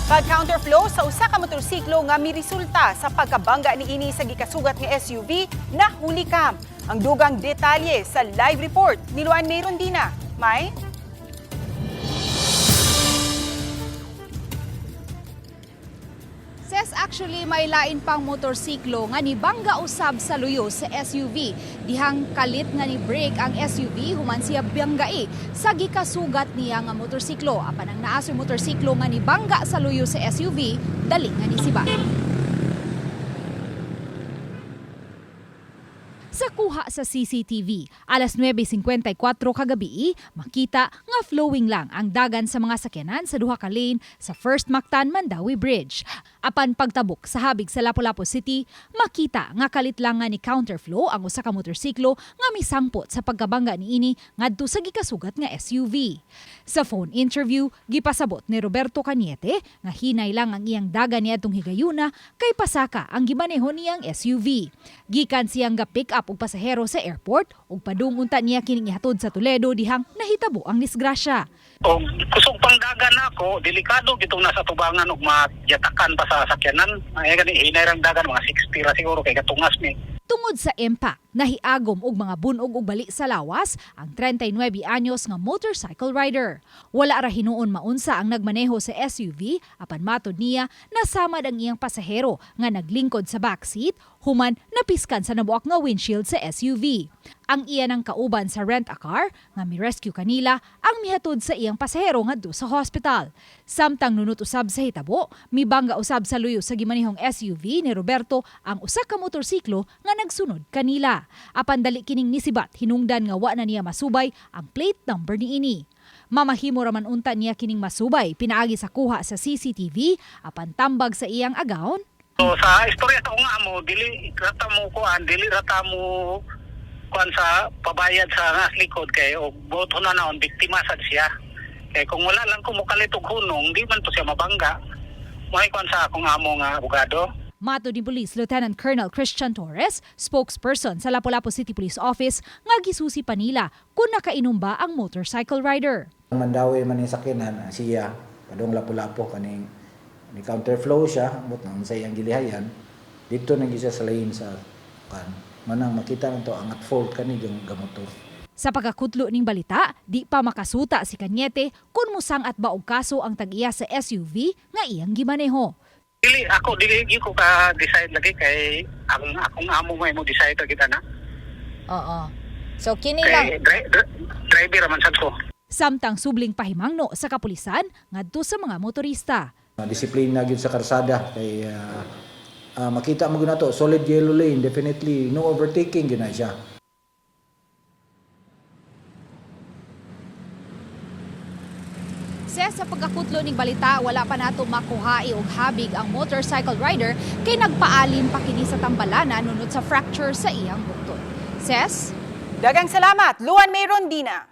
Pag-counterflow sa usa ka motorsiklo nga miresulta sa pagkabangga niini sa gikasugat nga SUV nahuli-cam. Ang dugang detalye sa live report ni Luan Mayrondina. May? Actually, may lain pang motorsiklo nga nibangga usab sa luyo sa SUV. Dihang kalit nga ni brake ang SUV human siya biyanggai sa gikasugat niya nga motorsiklo. Apan ang naasoy motorsiklo nga nibangga sa luyo sa SUV, dali nga nisiba. Sa kuha sa CCTV, alas 9:54 kagabi, makita nga flowing lang ang dagan sa mga sakyanan sa duha ka lane sa first Mactan-Mandaue Bridge. Apan pagtabok sa habig sa Lapu-Lapu City, makita nga kalit lang nga ni counterflow ang usa ka motorsiklo nga misangpot sa pagkabangga niini ngadto sa gikasugat nga SUV. Sa phone interview, gipasabot ni Roberto Cañete nga hinay lang ang iyang dagan niadtong higayuna kay pasaka ang gimaneho niyang SUV. Gikan siyang ga-pick up og pasahero sa airport ug padung unta niya kining ihatod sa Toledo dihang nahitabo ang disgrasya. O kusog pang dagan ako, delikado gitong nasa tubangan ug magyatakan pa sa sakyanan. Ay gani hinay rang dagan mga 60 ra siguro kay gatungas ni. Tungod sa impact, nahiagum og mga bun-og ug bali sa lawas ang 39 anyos nga motorcycle rider. Wala ra hinuon maunsa ang nagmaneho sa SUV apan matod niya nasamad ang iyang pasahero nga naglingkod sa backseat human napiskan sa nabuak nga windshield sa SUV. Ang iya ng kauban sa rent-a-car nga mi-rescue kanila ang mihatod sa iyang pasahero ngadto sa hospital. Samtang nunut usab sa hitabo, mibangga usab sa luyo sa gimanehong SUV ni Roberto ang usa ka motorsiklo nga nagsunod kanila. Apan dali kining nisibat hinungdan nga wa na niya masubay ang plate number niini. Mamahimo raman unta niya kining masubay pinaagi sa kuha sa CCTV apan tambag sa iyang agawon. So sa istorya sa nga mo dili rata mo kuan sa pabayad sa ngas likod kay og boto na naon biktima sad siya. Kay kung wala lang ko mokalit og hunong, di man to siya mabangga. May kuan sa akong amo nga abogado. Mato ni Police Lieutenant Colonel Christian Torres, spokesperson sa Lapu-Lapu City Police Office, nga gisusi pa nila kung nakainom ba ang motorcycle rider. Mandaue man ni sakyanan siya padung Lapu-Lapu kaning ni counterflow siya but nang sa iyang gilihayan dito nang siya sa lane sa kan manang makita nito ang at fault kani yung gamotor. Sa pagkakutlo ning balita, di pa makasuta si Cañete kung musang at ba og kaso ang tag-iya sa SUV nga iyang gimaneho. Dili ko ka decide lagi kay ang akong amo mo decide kita na. Oo. So kini Kay driver man sad ko. Samtang subling pahimangno sa kapulisan ngadto sa mga motorista. Disiplina gyud sa karsada kay makita mo gyud nato solid yellow lane, definitely no overtaking gyud na siya. Sa pagkakutlo ning balita, wala pa nato makuhai og habig ang motorcycle rider kay nagpaalin pa kini sa tambalanan nunod sa fracture sa iyang bukton. Ses? Dagang salamat, Luan Mayrondina.